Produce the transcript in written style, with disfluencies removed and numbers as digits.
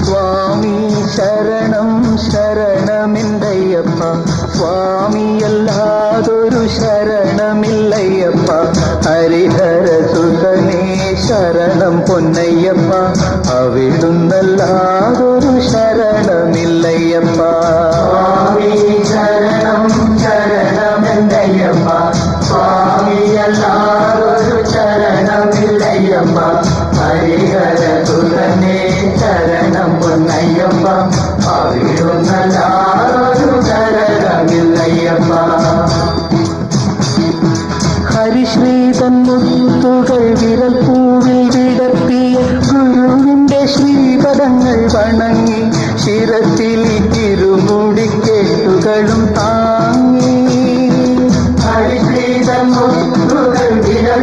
സ്വാമി ശരണം ശരണമെന്തയ്യപ്പ, സ്വാമിയല്ലാതൊരു ശരണമില്ലയ്യപ്പ. ഹരിഹര സുതനേ ശരണം പൊന്നയ്യപ്പ, അവിടുന്നല്ലാതൊരു ശരണമില്ലയ്യപ്പ. സ്വാമി ശരണം ശരണമെന്തയ്യപ്പ, സ്വാമിയല്ലാതൊരു ശരണമില്ലയ്യപ്പ. ഹരിഹര സുതനേ ശരണം പൊന്നയ്യപ്പ, അവിടുന്നല്ലാതൊരു ശരണമില്ലയ്യപ്പ. ഹരിശ്രീതൻ മുത്തുകൾ വിരൽ പൂവിൽ വിടർത്തിയ ഗുരുവിന്റെ ശ്രീപദങ്ങൾ വണങ്ങി, ശിരത്തിൽ തിരുമുടിക്കെട്ടുകളും താങ്ങി. ഹരിശ്രീതൻ മുത്തുകൾ വിരൽ